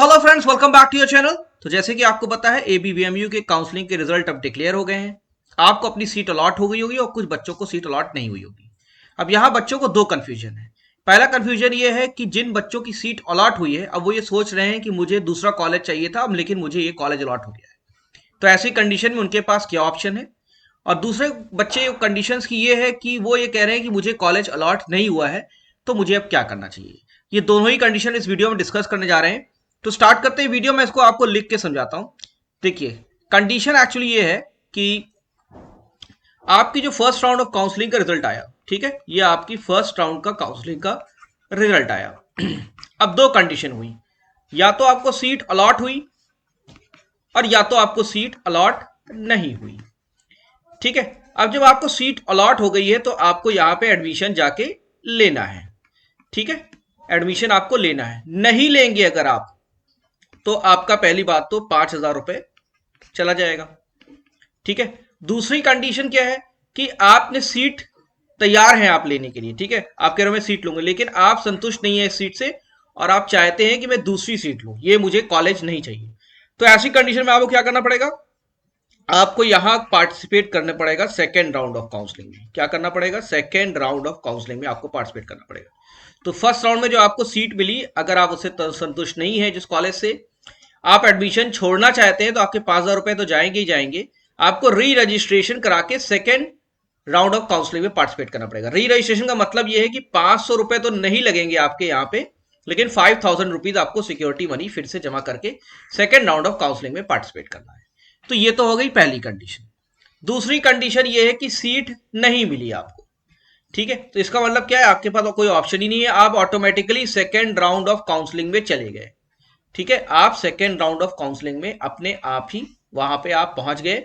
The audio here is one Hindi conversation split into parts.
Hello friends, welcome back to your channel. तो जैसे कि आपको पता है एबीवीएमयू के काउंसलिंग के रिजल्ट अब डिक्लेयर हो गए हैं। आपको अपनी सीट अलॉट हो गई होगी और कुछ बच्चों को सीट अलॉट नहीं हुई होगी। अब यहाँ बच्चों को दो कंफ्यूजन है। पहला कंफ्यूजन ये है कि जिन बच्चों की सीट अलॉट हुई है अब वो ये सोच रहे हैं कि मुझे दूसरा कॉलेज चाहिए था, अब लेकिन मुझे ये कॉलेज अलॉट हो गया है। तो ऐसी कंडीशन में उनके पास क्या ऑप्शन है। और दूसरे बच्चे कंडीशंस की ये है कि वो ये कह रहे हैं कि मुझे कॉलेज अलॉट नहीं हुआ है, तो मुझे अब क्या करना चाहिए। ये दोनों ही कंडीशन इस वीडियो में डिस्कस करने जा रहे हैं। तो स्टार्ट करते हैं वीडियो में, इसको आपको लिख के समझाता हूं। देखिए, कंडीशन एक्चुअली ये है कि आपकी जो फर्स्ट राउंड ऑफ काउंसलिंग का रिजल्ट आया, ठीक है, ये आपकी फर्स्ट राउंड का काउंसलिंग का रिजल्ट आया। अब दो कंडीशन हुई, या तो आपको सीट अलॉट हुई और या तो आपको सीट अलॉट नहीं हुई। ठीक है, अब जब आपको सीट अलॉट हो गई है तो आपको यहां पे एडमिशन जाके लेना है। ठीक है, एडमिशन आपको लेना है। नहीं लेंगे अगर आप, तो आपका पहली बात तो 5,000 रुपए चला जाएगा। ठीक है, दूसरी कंडीशन क्या है कि आपने सीट तैयार है आप लेने के लिए। ठीक है, आप कह रहे हो मैं सीट लूंगा, लेकिन आप संतुष्ट नहीं है इस सीट से और आप चाहते हैं कि मैं दूसरी सीट लूं, ये मुझे कॉलेज नहीं चाहिए। तो ऐसी कंडीशन में आपको क्या करना पड़ेगा, आपको यहां पार्टिसिपेट करना पड़ेगा सेकेंड राउंड ऑफ काउंसलिंग में। क्या करना पड़ेगा, सेकेंड राउंड ऑफ काउंसलिंग में आपको पार्टिसिपेट करना पड़ेगा। तो फर्स्ट राउंड में जो आपको सीट मिली, अगर आप उससे संतुष्ट नहीं है जिस कॉलेज से, आप एडमिशन छोड़ना चाहते हैं, तो आपके 5,000 रुपए तो जाएंगे ही जाएंगे। आपको री रजिस्ट्रेशन करा के सेकेंड राउंड ऑफ काउंसलिंग में पार्टिसिपेट करना पड़ेगा। री रजिस्ट्रेशन का मतलब यह है कि 500 रुपए तो नहीं लगेंगे आपके यहाँ पे, लेकिन 5,000 रुपीज आपको सिक्योरिटी मनी फिर से जमा करके सेकेंड राउंड ऑफ काउंसलिंग में पार्टिसिपेट करना है। तो ये तो हो गई पहली कंडीशन। दूसरी कंडीशन ये है कि सीट नहीं मिली आपको। ठीक है, तो इसका मतलब क्या है, आपके पास कोई ऑप्शन ही नहीं है, आप automatically second round of counselling में चले गए। ठीक है, आप सेकेंड राउंड ऑफ काउंसलिंग में अपने आप ही वहां पे आप पहुंच गए।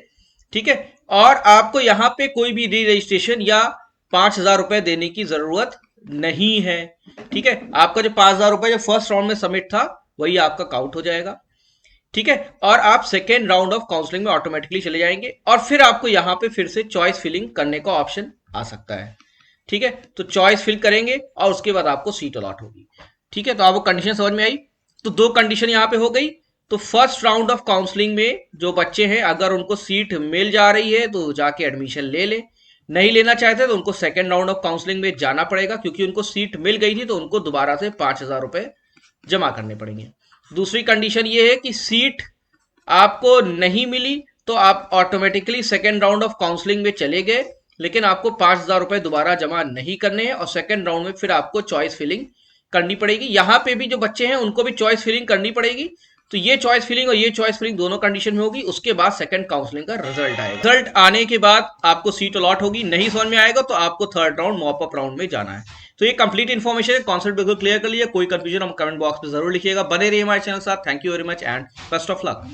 ठीक है, और आपको यहां पे कोई भी री रजिस्ट्रेशन या 5,000 रुपए देने की जरूरत नहीं है। ठीक है, आपका जो 5,000 रुपए जो फर्स्ट राउंड में सबमिट था वही आपका काउंट हो जाएगा। ठीक है, और आप सेकेंड राउंड ऑफ काउंसलिंग में ऑटोमेटिकली चले जाएंगे और फिर आपको यहां पे फिर से चॉइस फिलिंग करने का ऑप्शन आ सकता है। ठीक है, तो चॉइस फिल करेंगे और उसके बाद आपको सीट अलॉट होगी। ठीक है, तो आपको कंडीशन समझ में आई। तो दो कंडीशन यहां पे हो गई। तो फर्स्ट राउंड ऑफ काउंसलिंग में जो बच्चे हैं, अगर उनको सीट मिल जा रही है तो जाके एडमिशन ले ले, नहीं लेना चाहते तो उनको सेकेंड राउंड ऑफ काउंसलिंग में जाना पड़ेगा, क्योंकि उनको सीट मिल गई थी तो उनको दोबारा से 5,000 रुपए जमा करने पड़ेंगे। दूसरी कंडीशन ये है कि सीट आपको नहीं मिली तो आप automatically second round of counselling में चले गए, लेकिन आपको 5,000 रुपए दोबारा जमा नहीं करने हैं और सेकेंड राउंड में फिर आपको चॉइस फिलिंग करनी पड़ेगी। यहां पे भी जो बच्चे हैं उनको भी चॉइस फिलिंग करनी पड़ेगी। तो ये चॉइस फिलिंग और ये चॉइस फिलिंग दोनों कंडीशन में होगी। उसके बाद सेकंड काउंसलिंग का रिजल्ट आएगा। रिजल्ट आने के बाद आपको सीट अलॉट होगी। नहीं समझ में आएगा तो आपको third round mop up round में जाना है। तो ये कंप्लीट इन्फॉर्मेशन है, कॉन्सेप्ट बिल्कुल क्लियर कर लिया। कोई कंफ्यूजन हम कमेंट बॉक्स में जरूर लिखिएगा। बने रहिए हमारे चैनल के साथ। Thank you very much and best of luck.